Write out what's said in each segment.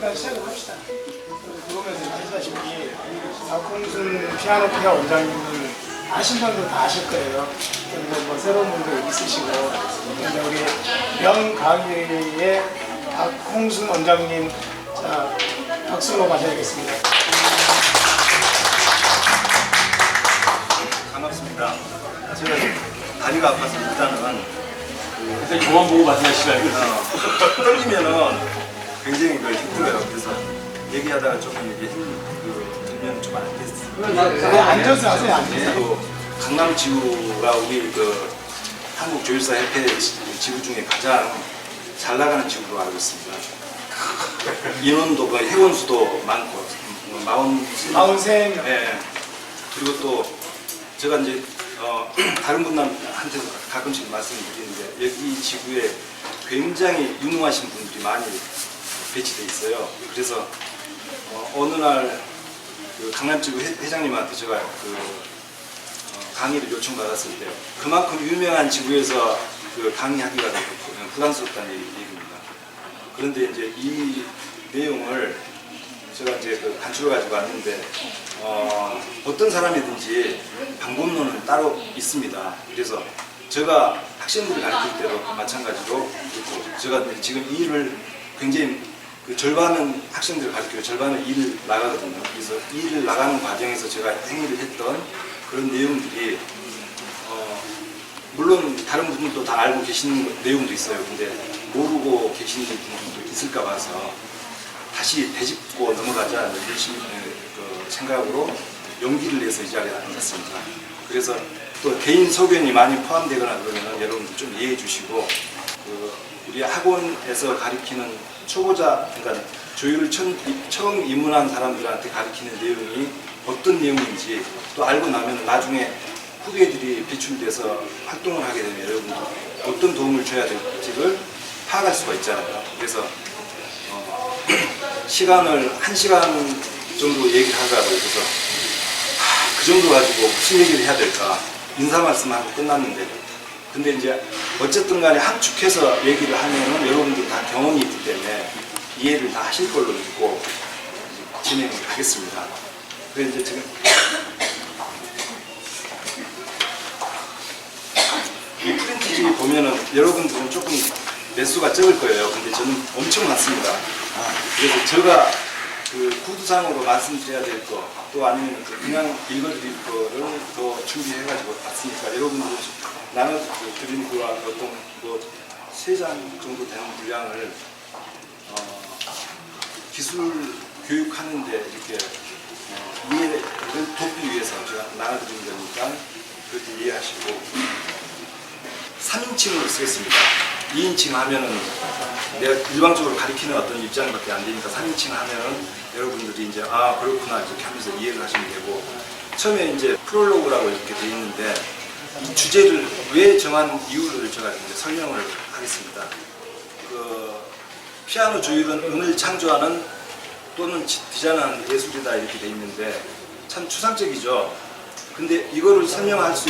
일단 시작을 합시다. 그러면서 하시다시피 박홍순 피아노 피아 원장님을 아신 분도 다 아실 거예요. 그리고 뭐 새로운 분도 있으시고, 근데 우리 명강의의 박홍순 원장님, 자, 박수로 맞아야겠습니다. 반갑습니다. 제가 다리가 아파서 일단은 일단 그만 보고 말씀하시라고요. 떨리면은 굉장히 힘들어요. 그래서 얘기하다가 조금 이게 들면 좀 안 됐어요. 앉아서 하세요, 앉아서. 강남지구가 우리 한국조율사협회 지구 중에 가장 잘 나가는 지구로 알고 있습니다. 인원도 회원수도 많고 43명. 네. 그리고 또 제가 이제 다른 분한테도 가끔씩 말씀드리는데 여기 지구에 굉장히 유능하신 분들이 많이 배치돼 있어요. 그래서 어느 날 강남지구 회장님한테 제가 강의를 요청받았을 때 그만큼 유명한 지구에서 강의하기가 부담스럽다는 얘기입니다. 그런데 이제 이 내용을 제가 이제 간추려 가지고 왔는데 어떤 사람이든지 방법론은 따로 있습니다. 그래서 제가 학생들을 가르칠 때도 마찬가지로 그렇고 제가 지금 이 일을 굉장히 절반은 학생들을 가르치고 절반은 일을 나가거든요. 그래서 일을 나가는 과정에서 제가 행위를 했던 그런 내용들이 물론 다른 분들도 다 알고 계시는 내용도 있어요. 근데 모르고 계시는 분들도 있을까 봐서 다시 되짚고 넘어가자 열심히 생각으로 용기를 내서 이 자리에 앉았습니다. 그래서 또 개인 소견이 많이 포함되거나 그러면 여러분들 좀 이해해 주시고 우리 학원에서 가르치는 초보자, 그러니까 조율을 처음 입문한 사람들한테 가르치는 내용이 어떤 내용인지 또 알고 나면 나중에 후배들이 배출돼서 활동을 하게 되면 여러분들 어떤 도움을 줘야 될지를 파악할 수가 있잖아요. 그래서 시간을 1시간 정도 얘기를 하자고 그래서 그 정도 가지고 무슨 얘기를 해야 될까 인사 말씀하고 끝났는데 근데 이제 어쨌든 간에 함축해서 얘기를 하면은 여러분들 다 경험이 있기 때문에 이해를 다 하실 걸로 믿고 진행을 하겠습니다. 그래서 이제 지금 이 프린티지 보면은 여러분들은 조금 매수가 적을 거예요. 근데 저는 엄청 많습니다. 그래서 제가 구두상으로 말씀드려야 될 거, 또 아니면 그냥 읽어드릴 거를 더 준비해가지고 왔으니까 여러분들 나눠드린 거와 어떤 3장 정도 되는 분량을 기술 교육하는데 이렇게 이해를 돕기 위해서 제가 나눠드린 거니까 그렇게 이해하시고 3인칭으로 쓰겠습니다. 2인칭 하면은 내가 일방적으로 가리키는 어떤 입장밖에 안 되니까 3인칭 하면은 여러분들이 이제 아 그렇구나 이렇게 하면서 이해를 하시면 되고 처음에 이제 프롤로그라고 이렇게 돼 있는데 이 주제를 왜 정한 이유를 제가 이제 설명을 하겠습니다. 피아노 조율은 음을 창조하는 또는 디자인하는 예술이다 이렇게 돼 있는데 참 추상적이죠. 근데 이거를 설명할 수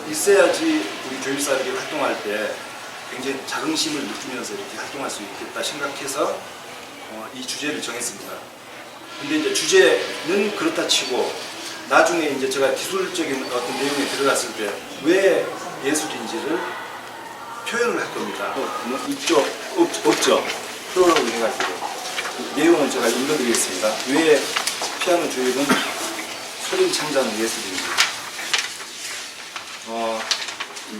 있어야지 우리 조율사들이 활동할 때 굉장히 자긍심을 느끼면서 이렇게 활동할 수 있겠다 생각해서 이 주제를 정했습니다. 근데 이제 주제는 그렇다 치고 나중에 이제 제가 기술적인 어떤 내용에 들어갔을 때 왜 예술인지를 표현을 할 겁니다. 이쪽 없죠. 프로그램 해가지고 내용은 제가 읽어드리겠습니다. 왜 피아노 조율은 소리를 창조하는 예술인지.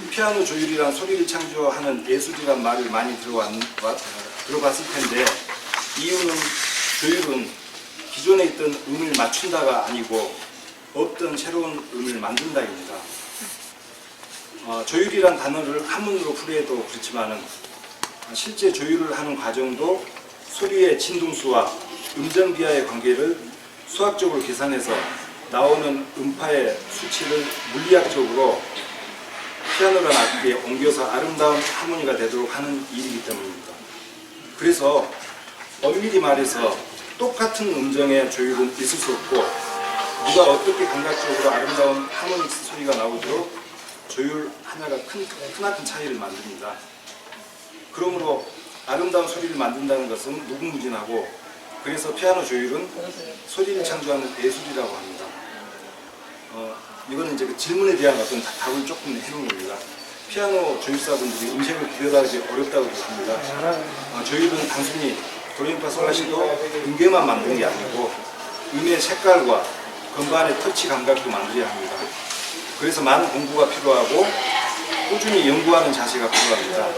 피아노 조율이란 소리를 창조하는 예술이란 말을 많이 들어봤을 텐데 이유는 조율은 기존에 있던 음을 맞춘다가 아니고 없던 새로운 음을 만든다입니다. 조율이란 단어를 한문으로 풀이해도 그렇지만은 실제 조율을 하는 과정도 소리의 진동수와 음정비하의 관계를 수학적으로 계산해서 나오는 음파의 수치를 물리학적으로 피아노라는 악기에 옮겨서 아름다운 하모니가 되도록 하는 일이기 때문입니다. 그래서 엄밀히 말해서 똑같은 음정의 조율은 있을 수 없고 누가 어떻게 감각적으로 아름다운 하모닉 소리가 나오도록 조율 하나가 크나큰 차이를 만듭니다. 그러므로 아름다운 소리를 만든다는 것은 무궁무진하고 그래서 피아노 조율은 소리를 창조하는 예술이라고 합니다. 이거는 이제 그 질문에 대한 어떤 답을 조금 해놓은 겁니다. 피아노 조율사분들이 음색을 구별하기 어렵다고 그랬습니다. 조율은 단순히 도레미파솔라시도 음계만 만드는 게 아니고 음의 색깔과 건반의 터치 감각도 만들어야 합니다. 그래서 많은 공부가 필요하고 꾸준히 연구하는 자세가 필요합니다.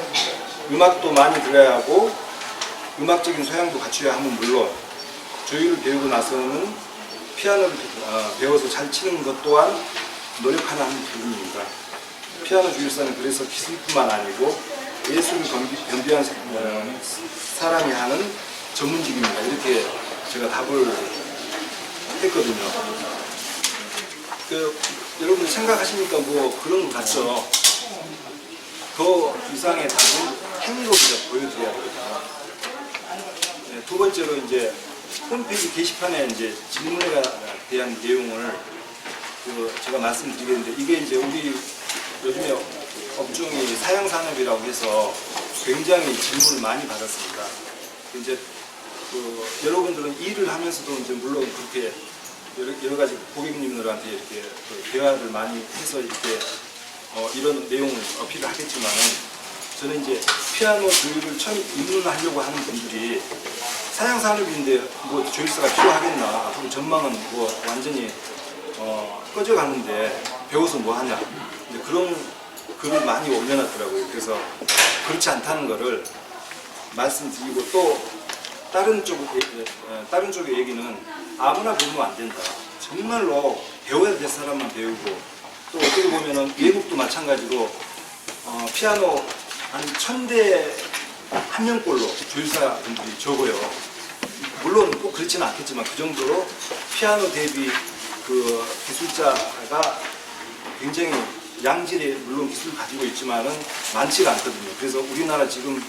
음악도 많이 들어야 하고 음악적인 소양도 갖춰야 하면 물론 조율을 배우고 나서는 피아노를 배워서 잘 치는 것 또한 노력하는 한 부분입니다. 피아노 조율사는 그래서 기술뿐만 아니고 예술을 겸비한 사람이 하는 전문직입니다. 이렇게 제가 답을 했거든요. 여러분 생각하시니까 뭐 그런 것 같죠? 그 이상의 답은 행위로 보여드려야 되거든요. 네, 두 번째로 이제 홈페이지 게시판에 이제 질문에 대한 내용을 제가 말씀드리겠는데 이게 이제 우리 요즘에 업종이 사양산업이라고 해서 굉장히 질문을 많이 받았습니다. 이제 여러분들은 일을 하면서도 이제 물론 그렇게 여러 가지 고객님들한테 이렇게 대화를 많이 해서 이렇게 이런 내용을 어필을 하겠지만은 저는 이제 피아노 조율을 처음 입문하려고 하는 분들이 사양산업인데 뭐 조율사가 필요하겠나, 앞으로 전망은 뭐 완전히 꺼져가는데 배워서 뭐 하냐, 그런 글을 많이 올려놨더라고요. 그래서 그렇지 않다는 거를 말씀드리고 또 다른 쪽의 얘기는 아무나 배우면 안 된다. 정말로 배워야 될 사람만 배우고 또 어떻게 보면은 외국도 마찬가지로 피아노 한 1000대 한 명꼴로 조율사분들이 적어요. 물론 꼭 그렇지는 않겠지만 그 정도로 피아노 대비 그 기술자가 굉장히 양질의 물론 기술을 가지고 있지만은 많지가 않거든요. 그래서 우리나라 지금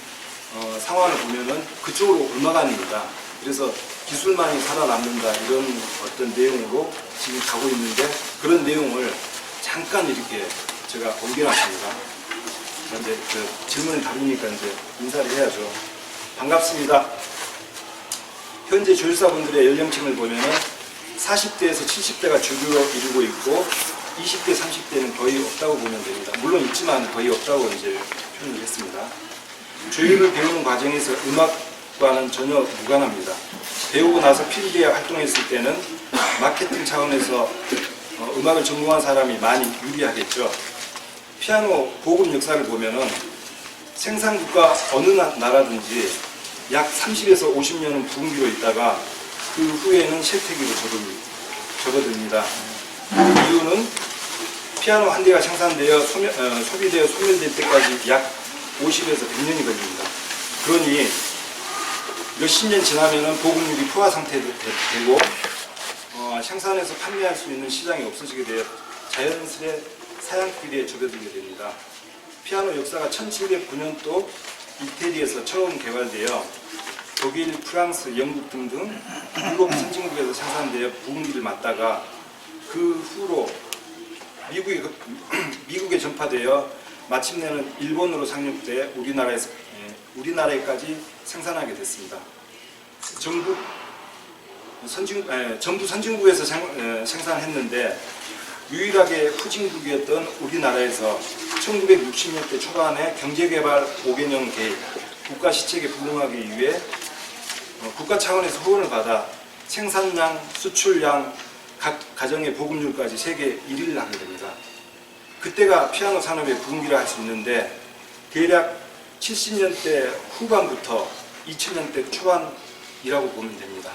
상황을 보면은 그쪽으로 옮아갑니다. 그래서 기술만이 살아남는다 이런 어떤 내용으로 지금 가고 있는데 그런 내용을 잠깐 이렇게 제가 옮겨놨습니다. 이제 그 질문을 답이니까 이제 인사를 해야죠. 반갑습니다. 현재 조율사분들의 연령층을 보면은 40대에서 70대가 주류로 이루고 있고 20대, 30대는 거의 없다고 보면 됩니다. 물론 있지만 거의 없다고 이제 표현을 했습니다. 조율을 배우는 과정에서 음악과는 전혀 무관합니다. 배우고 나서 필드에 활동했을 때는 마케팅 차원에서 음악을 전공한 사람이 많이 유리하겠죠. 피아노 보급 역사를 보면은 생산국가 어느 나라든지 약 30에서 50년은 부흥기로 있다가 그 후에는 쇠퇴기로 접어듭니다. 이유는 피아노 한 대가 생산되어 소비되어 소멸될 때까지 약 50에서 100년이 걸립니다. 그러니 몇십 년 지나면은 보급률이 포화 상태되고 생산해서 판매할 수 있는 시장이 없어지게 되어 자연스레 사양길에 접어들게 됩니다. 피아노 역사가 1709년도 이태리에서 처음 개발되어 독일, 프랑스, 영국 등등 유럽 선진국에서 생산되어 부흥기를 맞다가 그 후로 미국에 전파되어 마침내는 일본으로 상륙돼 우리나라에까지 생산하게 됐습니다. 전부 선진국에서 생산했는데 유일하게 후진국이었던 우리나라에서 1960년대 초반에 경제개발 5개년 계획, 국가 시책에 부응하기 위해 국가 차원에서 후원을 받아 생산량, 수출량, 각 가정의 보급률까지 세계 1위를 하게 됩니다. 그때가 피아노 산업의 부흥기라 할 수 있는데 대략 70년대 후반부터 2000년대 초반이라고 보면 됩니다.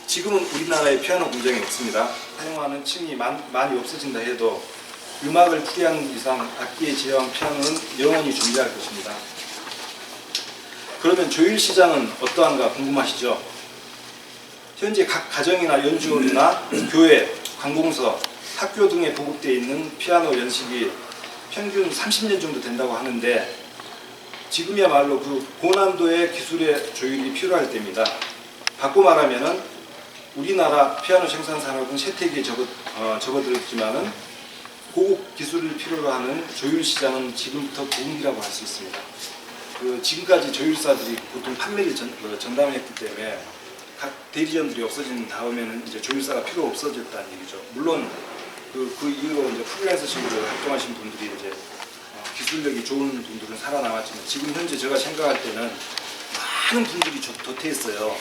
지금은 우리나라에 피아노 공장이 없습니다. 사용하는 층이 많이 없어진다 해도 음악을 풀이하는 이상 악기의 제왕 피아노는 영원히 존재할 것입니다. 그러면 조율 시장은 어떠한가 궁금하시죠? 현재 각 가정이나 연주원이나 교회, 관공서, 학교 등에 보급되어 있는 피아노 연식이 평균 30년 정도 된다고 하는데 지금이야말로 그 고난도의 기술의 조율이 필요할 때입니다. 바꿔 말하면은 우리나라 피아노 생산 산업은 쇠퇴기에 접어들었지만은 고급 기술을 필요로 하는 조율 시장은 지금부터 부흥기라고 할 수 있습니다. 지금까지 조율사들이 보통 판매를 전담했기 때문에 각 대리점들이 없어진 다음에는 이제 조율사가 필요 없어졌다는 얘기죠. 물론 그 이후로 이제 프리랜서식으로 활동하신 분들이 이제 기술력이 좋은 분들은 살아남았지만 지금 현재 제가 생각할 때는 많은 분들이 도태했어요.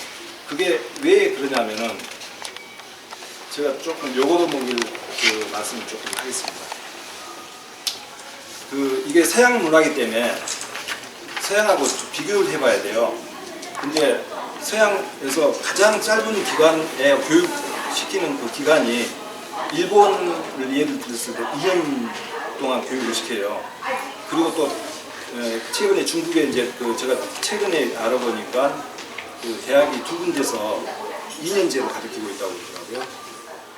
그게 왜 그러냐면은 제가 조금 요거도 먹일 그 말씀을 조금 하겠습니다. 이게 서양 문화이기 때문에 서양하고 좀 비교를 해봐야 돼요. 근데 서양에서 가장 짧은 기간에 교육시키는 그 기간이 일본을 예를 들었을 때 2년 동안 교육을 시켜요. 그리고 또 최근에 중국에 이제 제가 최근에 알아보니까 그 대학이 두 군데서 2년제로 가르치고 있다고 그러더라고요.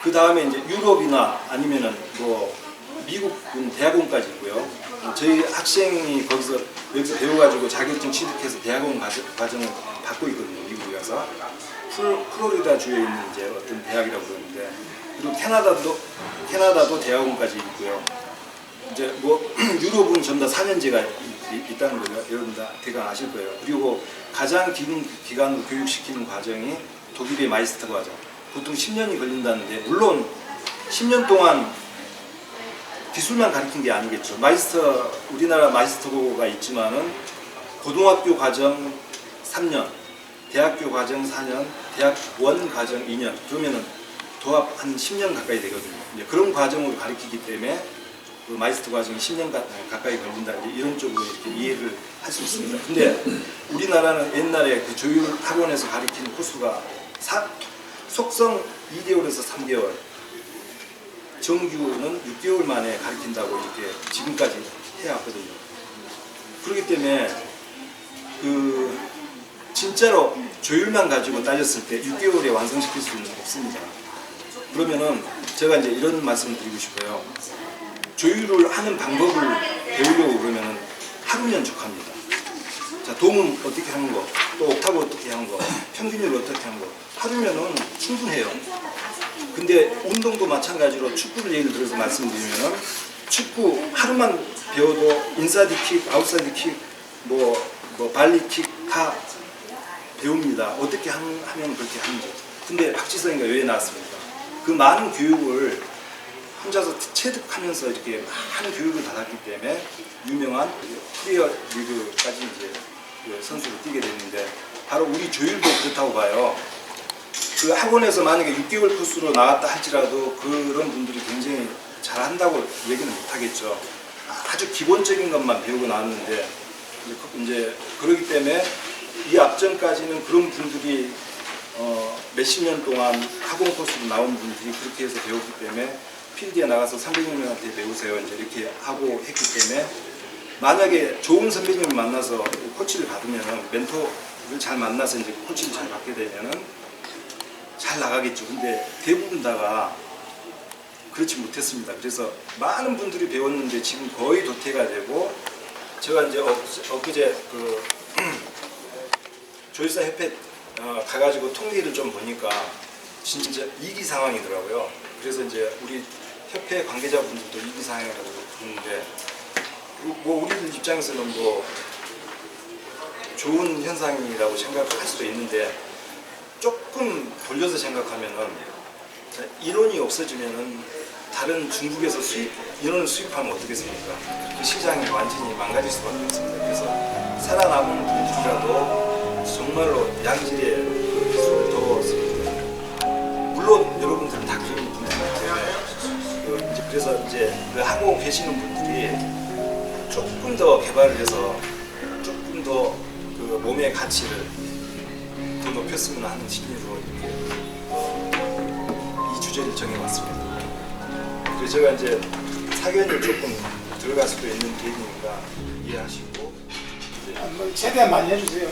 그 다음에 이제 유럽이나 아니면은 뭐 미국은 대학원까지 있고요. 저희 학생이 여기서 배워가지고 자격증 취득해서 대학원 과정을 받고 있거든요. 미국에 가서 플로리다 주에 있는 이제 어떤 대학이라고 그러는데, 그리고 캐나다도 대학원까지 있고요. 이제 뭐 유럽은 전부 다 4년제가 있다는 거예요. 여러분 다 대강 아실 거예요. 그리고 가장 긴 기간으로 교육시키는 과정이 독일의 마이스터 과정. 보통 10년이 걸린다는데, 물론 10년 동안 기술만 가르친 게 아니겠죠. 우리나라 마이스터고가 있지만은 고등학교 과정 3년, 대학교 과정 4년, 대학원 과정 2년, 그러면은 도합 한 10년 가까이 되거든요. 이제 그런 과정으로 가르치기 때문에 그 마이스터 과정이 10년 가까이 걸린다, 이런 쪽으로 이렇게 이해를 할 수 있습니다. 근데 우리나라는 옛날에 그 조율 학원에서 가르치는 코스가 속성 2개월에서 3개월, 정규는 6개월 만에 가르친다고 이렇게 지금까지 해왔거든요. 그렇기 때문에 진짜로 조율만 가지고 따졌을 때 6개월에 완성시킬 수는 없습니다. 그러면은 제가 이제 이런 말씀을 드리고 싶어요. 조율을 하는 방법을 배우려고 그러면은 하루면 족합니다. 자, 도움 어떻게 하는 거, 또 옥타브 어떻게 하는 거, 평균율 어떻게 하는 거, 하루면은 충분해요. 근데 운동도 마찬가지로 축구를 예를 들어서 말씀드리면은 축구 하루만 배워도 인사이드 킥, 아웃사이드 킥, 발리 킥 다 배웁니다. 어떻게 하면 그렇게 하는지. 근데 박지성이가 왜 나왔습니까? 그 많은 교육을 혼자서 체득하면서 이렇게 많은 교육을 받았기 때문에 유명한 프리어 리그까지 이제 그 선수로 뛰게 됐는데, 바로 우리 조율도 그렇다고 봐요. 그 학원에서 만약에 6개월 코스로 나왔다 할지라도 그런 분들이 굉장히 잘한다고 얘기는 못하겠죠. 아주 기본적인 것만 배우고 나왔는데, 이제 그러기 때문에 이 앞전까지는 그런 분들이 몇십 년 동안 학원 코스로 나온 분들이 그렇게 해서 배웠기 때문에 필드에 나가서 300여 명한테 배우세요 이제 이렇게 하고 했기 때문에, 만약에 좋은 선배님을 만나서 코치를 받으면은, 멘토를 잘 만나서 이제 코치를 잘 받게 되면은 잘 나가겠죠. 근데 대부분 다가 그렇지 못했습니다. 그래서 많은 분들이 배웠는데 지금 거의 도태가 되고, 제가 이제 엊그제 그 조율사 협회 가가지고 통계를 좀 보니까 진짜 위기 상황이더라고요. 그래서 이제 우리 협회 관계자분들도 위기 상황이라고 보는데, 뭐 우리들 입장에서는 뭐 좋은 현상이라고 생각할 수도 있는데, 조금 돌려서 생각하면은 인원이 없어지면은 다른 중국에서 인원을 수입하면 어떻겠습니까? 그 시장이 완전히 망가질 수밖에 없습니다. 그래서 살아남은 분들이라도 정말로 양질의 그 기술을 더 쓰고, 물론 여러분들은 다 그런 분들인데, 그래서 이제 그 하고 계시는 분들이 조금 더 개발을 해서 조금 더 그 몸의 가치를 더 높였으면 하는 심리로 이렇게 이 주제를 정해봤습니다. 그래서 제가 이제 사견을 조금 들어갈 수도 있는 계기니까 이해하시고, 최대한 많이 해주세요.